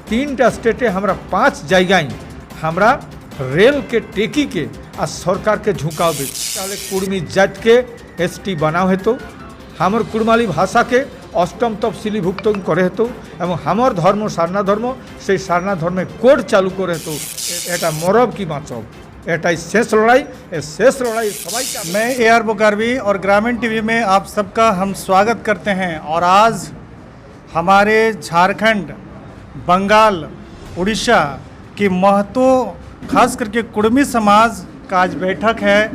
तीनटा स्टेटे हमरा 5 जगह हमरा रेल के टेकी के आ सरकार के झुकावे ताहले कुर्मी जात के एसटी बनाओ हेतु हमर कुड़माली भाषा के अष्टम तफसिलीभुक्त करे हेतु एवं हमर धर्म सारना धर्म से सारना धर्मे कोड चालू करे हेतु एटा मरब की बाँचब एटाई शेष लड़ाई शेष लड़ाई सबाई। मैं AR बुकारवी और ग्रामीण टीवी में आप सबका हम स्वागत करते हैं। और आज हमारे झारखंड, बंगाल, उड़ीसा की महतो खास करके कुड़मी समाज का आज बैठक है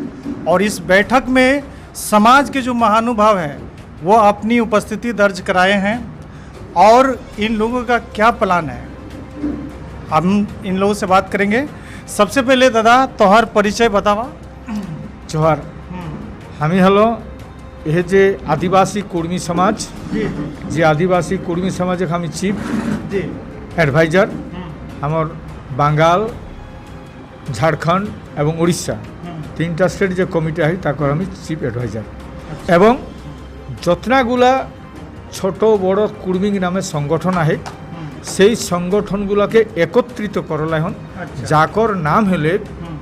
और इस बैठक में समाज के जो महानुभाव हैं वो अपनी उपस्थिति दर्ज कराए हैं और इन लोगों का क्या प्लान है हम इन लोगों से बात करेंगे। सबसे पहले दादा तोहर परिचय बतावा। जोहार हमी हलो ये जे आदिवासी कुर्मी समाज जे आदिवासी कुर्मी समाज हमी चीफ एडवाइजर हमर बंगाल, झारखंड एवं उड़ीसा तीनटा स्टेट जो कमिटी है ताकर हमी चीफ एडवाइजर एवं जतनागुला छोट बड़ कुर्मी नामे संगठन है से संगठनगुला के एकत्रित करला हन जाकर नाम हेले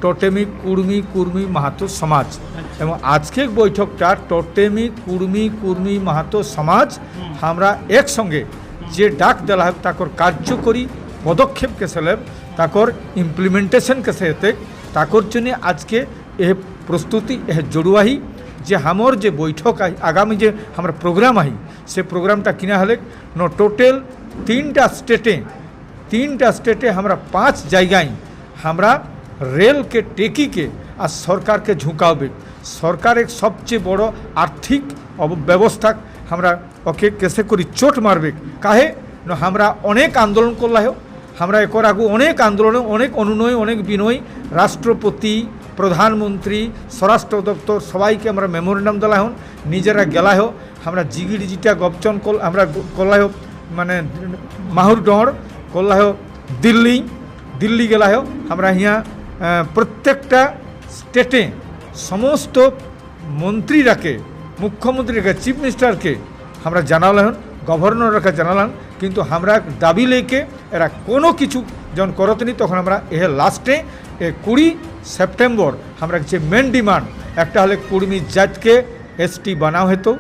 टोटेमी कुर्मी कुर्मी माहातो समाज एवं आज के बैठकटा टोटेमी कुर्मी कुर्मी माहातो समाज हमरा एक संगे जे डाक दिला है ताकर कार्यकरी पदक्षेप कैसे लेब ताकर इम्प्लीमेंटेशन कैसे हेते ताकर जन्य आज के यह प्रस्तुति यह जोड़ुआही जे हमर जे बैठक आगामी जे हमारा प्रोग्राम आई से प्रोग्रामटा किना हले नो टोटल तीनटा स्टेटे हमरा 5 जगह हमरा रेल के टेकी के आ सरकार के झुकावे सरकार एक सबचे बड़ आर्थिक व्यवस्था हमरा ओके कैसे करी चोट मारबे काहे न हमरा अनेक आंदोलन करला हो हमरा एकर आगू अनेक आंदोलन अनेक अनुनय अनेक विनय राष्ट्रपति प्रधानमंत्री स्वराष्ट्र दफ्तर सबाई के हमरा मेमोरेंडम दिला हन निजेरा गेला हो हमरा जिगिड़ जिटा गपचन कल हमरा कला हो माने माहुर डर कला हो दिल्ली गेला हो हमरा यहाँ प्रत्येकटा स्टेटे समस्त मंत्री रखे मुख्यमंत्री रखे चीफ मिनिस्टर के हमरा जानाल हन गवर्नर रखे जानालान किंतु हमरा दाबी लेके एरा कोनो किछु जन करतनी तखन हमरा एहे लास्टे 20 सेप्टेम्बर हमरा जे मेन डिमांड एकटा हले कुर्मी जात के एसटी बनाओ हेतु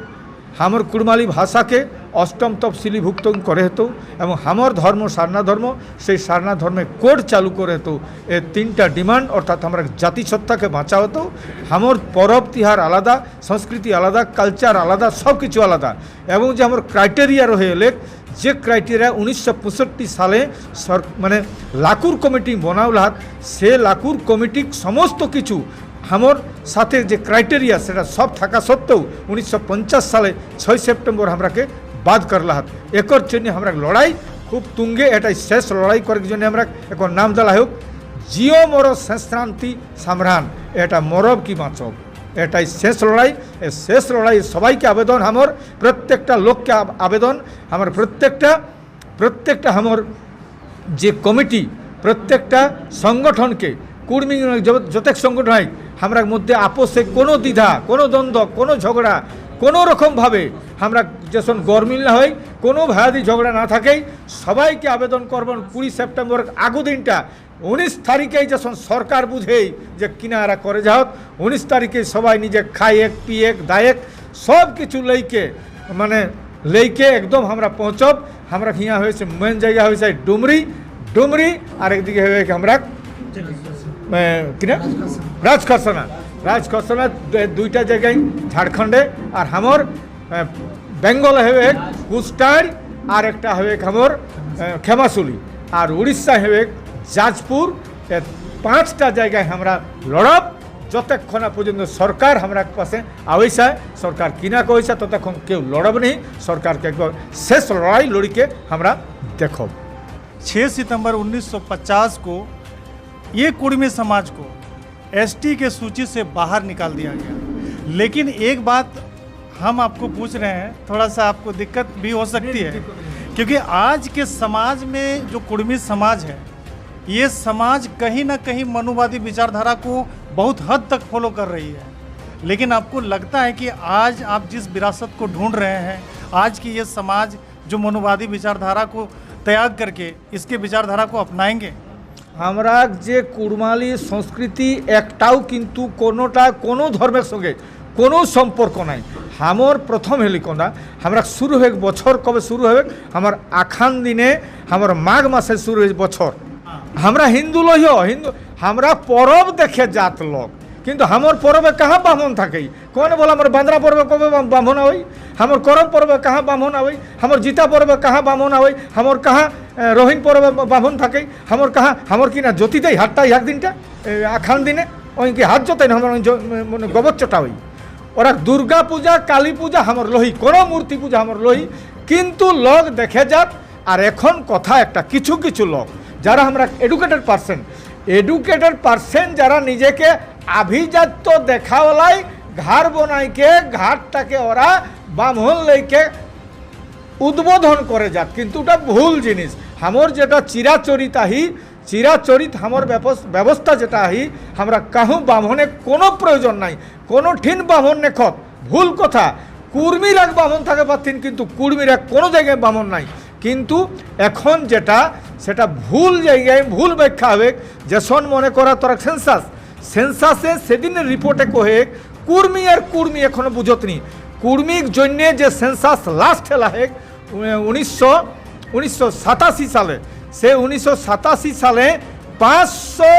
हमर कुड़माली भाषा के अष्टम तफसिलीभुक्त करे हेतु एवं हमर धर्म सारना धर्म से सारना धर्मे कोड चालू करे हेतु ए तीनटा डिमांड अर्थात हमरा जाति सत्ता के बाँचा हेतु हमर पर्व तिहार आलादा संस्कृति आलादा कल्चर आलादा सब किछु आलादा एवं जे हमर क्राइटेरिया रहे जे क्राइटेरिया 1965 साले माने लाकुर कमिटी बनावला से लाकुर कमिटी समस्त किछु हमर साथे जे क्राइटेरिया सेटा सब थाका सत्त्वेও 1950 साले 6 सेप्टेम्बर हमरा के बाद करला हाथ एकर जन्य हमरा लड़ाई खूब तुंगे एटा शेष लड़ाई करे जन्य हमरा एक नाम दिला हो जियो मोर संक्रांति सम्रान एटा मरब की बाँचब एटाई शेष लड़ाई सबाई के आवेदन हमर प्रत्येकटा लोक के आवेदन हमर प्रत्येकटा हमर जे कमिटी प्रत्येकटा संगठन के कुर्मी जतेक संगठन है हमरा मध्य आपसे कोनो द्विधा कोनो द्वंद्व कोनो झगड़ा कोनो रकम भावे हमरा जैसन गरमिल ना हय कोनो भायादी झगड़ा ना थाके सबाई के आवेदन करबन 20 सेप्टेम्बर आगु दिनटा 19 तारीखे जैसन सरकार बुझे जे किनारा करे जाओ 19 तारीखे सबाई निजे खाएक पिएक दायक सब किछु लैके माने लैके एकदम हमरा पहुँचब हमरा हियाँ होय से मेन जगह होय से डुमरी और एक दिखे होय हमरा राजखसना दुईटा जगह झारखंडे और हमर बेंगल है कुस्टार और एक हमर खेमासुली और उड़ीसा है जाजपुर 5टा जगह हमरा लड़ब जतक्षण पर्यटन सरकार हमरा पास आवेसा सरकार किना कहसा ततक्षण क्यों लड़ब नहीं सरकार के शेष लड़ाई लड़ी के हमरा देखब। 6 सितंबर 1950 को ये कुर्मी समाज को एसटी के सूची से बाहर निकाल दिया गया। लेकिन एक बात हम आपको पूछ रहे हैं, थोड़ा सा आपको दिक्कत भी हो सकती है क्योंकि आज के समाज में जो कुर्मी समाज है ये समाज कहीं ना कहीं मनुवादी विचारधारा को बहुत हद तक फॉलो कर रही है। लेकिन आपको लगता है कि आज आप जिस विरासत को ढूंढ रहे हैं, आज की ये समाज जो मनुवादी विचारधारा को त्याग करके इसके विचारधारा को अपनाएंगे? আমরা যে কুড়মালি সংস্কৃতি একটাও কিন্তু কোনোটা কোনো ধর্মের সঙ্গে কোনো সম্পর্ক নাই। আমার প্রথম হেলিকোনা আমরা শুরু হয়ে বছর কবে শুরু হবে আমার আখান দিনে আমার মাঘ মাসে শুরু হয়ে বছর। আমরা হিন্দু লইও হিন্দু আমরা পরব দেখে জাত লোক, কিন্তু আমার পরবে কাহা ব্রাহ্মণ থাকেই কোনে বলে আমার বান্দরা পরবে কবে ব্রাহ্মণ আওই, আমার করম পরবে কাহা ব্রাহ্মণ আওই, আমার জিতা পরবে কাহা ব্রাহ্মণ আওই, আমার কাহা রহিন পরবে ব্রাহ্মণ থাকেই, আমার কাহা আমার কিনা জ্যোতি দেয় হাতটাই এক দিনটা আখান দিনে ওই কি হাত জোতাই না আমার মানে গবচ্চটা ওই ওরা দুর্গা পূজা কালী পূজা আমার লোহি কোনো মূর্তি পূজা আমার লোহি, কিন্তু লোক দেখে যাক। আর এখন কথা একটা কিছু কিছু লোক যারা আমরা এডুকেটেড পার্সন যারা নিজেকে আভিজাত্য দেখাওয়ালাই ঘাট বনাইকে ঘাটটাকে ওরা বামহল লেকে উদ্বোধন করে যাক, কিন্তু ওটা ভুল জিনিস। আমার যেটা চিরাচরিত আমার ব্যবস্থা যেটা আহি আমরা কাহু বামনে কোনো প্রয়োজন নাই, কোনো ঠিন বামন নেখত ভুল কথা। কুর্মীর এক বামন থাকে পারতেন, কিন্তু কুর্মীর এক কোনো জায়গায় বামন নাই। কিন্তু এখন যেটা সেটা ভুল জায়গায় ভুল ব্যাখ্যা হবে। যেসন মনে করা তোরা সেন্সাসে সেদিনের রিপোর্টে কহে কুর্মী আর কুর্মী এখনো বুঝতনি। কুর্মীর জন্যে যে সেন্সাস লাস্ট হেলা হেক 1987 সালে, সে 1987 সালে 500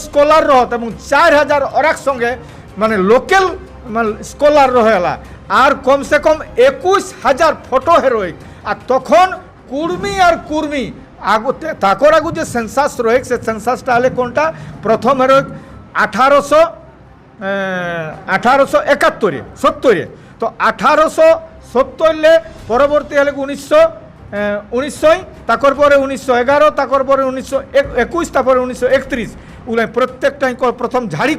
স্কলার রহত এবং 4000 অরাক সঙ্গে মানে লোকাল মানে স্কলার রহেলা আর কমসে কম 21,000 ফটো হেরোইক। আর তখন কুর্মী আর কুর্মী আগতে তাকর আগু যে সেন্সাস রয়েক সে সেন্সাসটা হলে কোনটা প্রথম হেরোইক 1871 তো 1870 পরবর্তী হলে 1900 তাকর পরে 1911 তাকর পরে 1921 তারপরে 1931 ওগুলো প্রত্যেকটাই প্রথম ঝাড়ি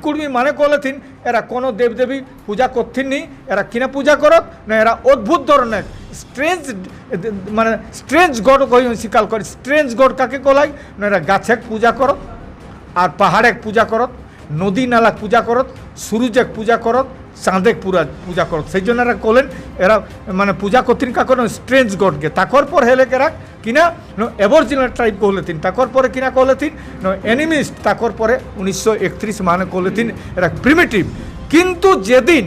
কুর্মী মানে করলেন এরা কোনো দেবদেবী পূজা করতেন নি, এরা কিনা পূজা করত না এরা অদ্ভুত ধরনের স্ট্রেঞ্জ গড স্বীকার করে। স্ট্রেঞ্জ গড কাকে কলাই না এরা গাছে পূজা করত আর পাহাড়ে পূজা করত, নদী নালা পূজা করত, সূর্যে পূজা করত, চাঁদে পূজা করত। সেই জন্য এরা করলেন এরা মানে পূজা করতেন কাকর স্ট্রেঞ্জ গডকে। তাকর পর হেলে এরা কিনা অ্যাবরিজিনাল ট্রাইব করলেন, তাকর পরে কিনা করলেন এনিমিস্ট, তাকর পরে 1931 মানে করলেন এরা প্রিমিটিভ। কিন্তু যেদিন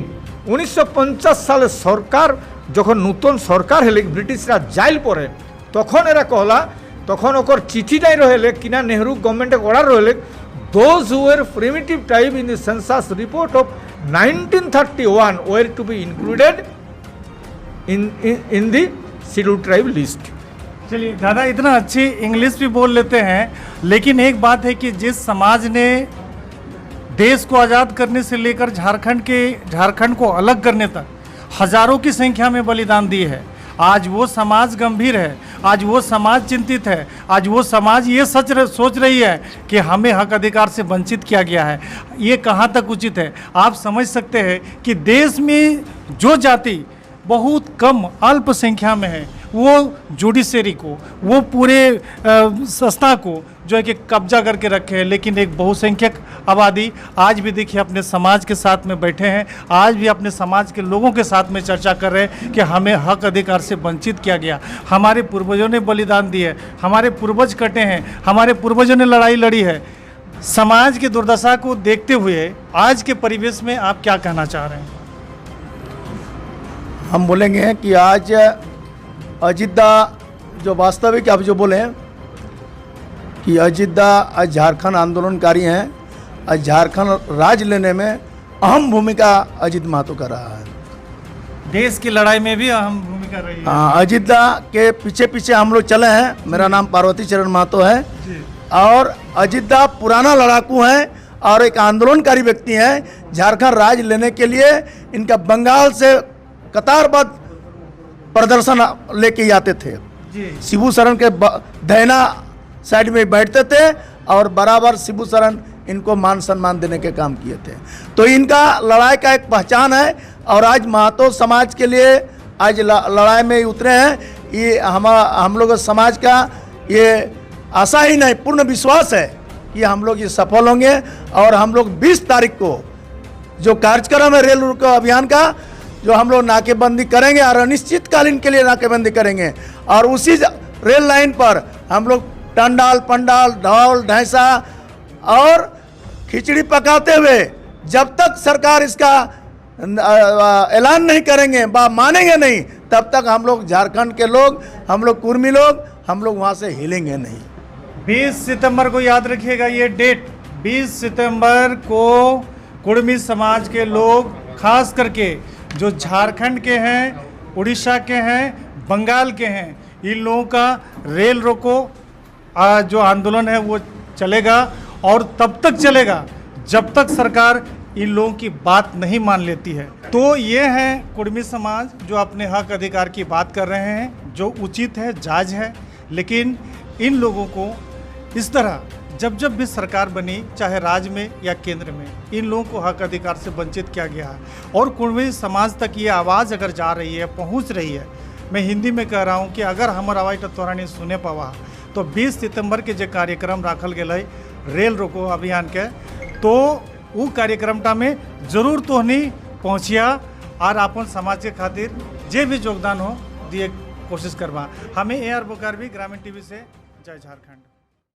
1950 সালে সরকার যখন নতুন সরকার হেলে ব্রিটিশরা জাইল পরে তখন এরা কহলা, তখন ওকর চিঠি নাই রহেলে কিনা নেহরু গভর্নমেন্টে অর্ডার রহেলে those who were primitive tribe in the census report of 1931 were to be included in the scheduled tribe list. चलिए दादा इतना अच्छी इंग्लिश भी बोल लेते हैं, लेकिन एक बात है कि जिस समाज ने देश को आज़ाद करने से लेकर झारखंड को अलग करने तक हजारों की संख्या में बलिदान दिए है, आज वो समाज गंभीर है, आज वो समाज चिंतित है, आज वो समाज ये सोच रही है कि हमें हक अधिकार से वंचित किया गया है। ये कहाँ तक उचित है? आप समझ सकते हैं कि देश में जो जाति बहुत कम अल्प संख्या में है वो जुडिशरी को, वो पूरे संस्था को जो है कि कब्जा करके रखे हैं, लेकिन एक बहुसंख्यक आबादी आज भी देखिए अपने समाज के साथ में बैठे हैं, आज भी अपने समाज के लोगों के साथ में चर्चा कर रहे हैं कि हमें हक अधिकार से वंचित किया गया। हमारे पूर्वजों ने बलिदान दिए, हमारे पूर्वज कटे हैं, हमारे पूर्वजों ने लड़ाई लड़ी है। समाज की दुर्दशा को देखते हुए आज के परिवेश में आप क्या कहना चाह रहे हैं? हम बोलेंगे कि आज अजितदा जो वास्तविक आप जो बोले कि अजितदा आज झारखंड आंदोलनकारी हैं, आज झारखंड राज लेने में अहम भूमिका अजित महतो कर रहा है। देश की लड़ाई में भी अहम भूमिका रही है। अजितदा के पीछे हम लोग चले हैं। मेरा नाम पार्वती चरण महतो है और अजितदा पुराना लड़ाकू हैं और एक आंदोलनकारी व्यक्ति हैं। झारखंड राज लेने के लिए इनका बंगाल से कतारबद्ध प्रदर्शन लेके आते थे। शिबू सरन के दहना साइड में बैठते थे और बराबर शिबू सरन इनको मान सम्मान देने के काम किए थे। तो इनका लड़ाई का एक पहचान है और आज महतो समाज के लिए आज लड़ाई में उतरे हैं। ये हम लोग समाज का ये आशा ही नहीं पूर्ण विश्वास है कि हम लोग ये सफल होंगे और हम लोग 20 तारीख को जो कार्यक्रम है रेल रोको अभियान का जो हम लोग नाकेबंदी करेंगे और अनिश्चितकालीन के लिए नाकेबंदी करेंगे। और उसी रेल लाइन पर हम लोग टंडाल पंडाल ढोल ढैंसा और खिचड़ी पकाते हुए जब तक सरकार इसका ऐलान नहीं करेंगे बा मानेंगे नहीं, तब तक हम लोग झारखंड के लोग, हम लोग कुर्मी लोग, हम लोग वहाँ से हिलेंगे नहीं। 20 सितंबर को याद रखिएगा ये डेट। 20 सितंबर को कुर्मी समाज के लोग, खास करके जो झारखंड के हैं, उड़ीसा के हैं, बंगाल के हैं, इन लोगों का रेल रोको जो आंदोलन है वो चलेगा और तब तक चलेगा जब तक सरकार इन लोगों की बात नहीं मान लेती है। तो ये है कुर्मी समाज जो अपने हक अधिकार की बात कर रहे हैं, जो उचित है, जायज़ है। लेकिन इन लोगों को इस तरह जब जब भी सरकार बनी, चाहे राज्य में या केंद्र में, इन लोगों को हक अधिकार से वंचित किया गया है। और कुर्मी समाज तक ये आवाज़ अगर जा रही है, पहुंच रही है, मैं हिंदी में कह रहा हूं कि अगर हमार आवाज़ तोरा नहीं सुने पावा तो 20 सितंबर के जो कार्यक्रम रखल गया रेल रोको अभियान के, तो वो कार्यक्रमटा में जरूर तोहनी पहुँचिया और अपन समाज के खातिर जे भी योगदान हो दिए कोशिश करवा। हमें AR बोकार भी ग्रामीण टीवी से, जय झारखंड।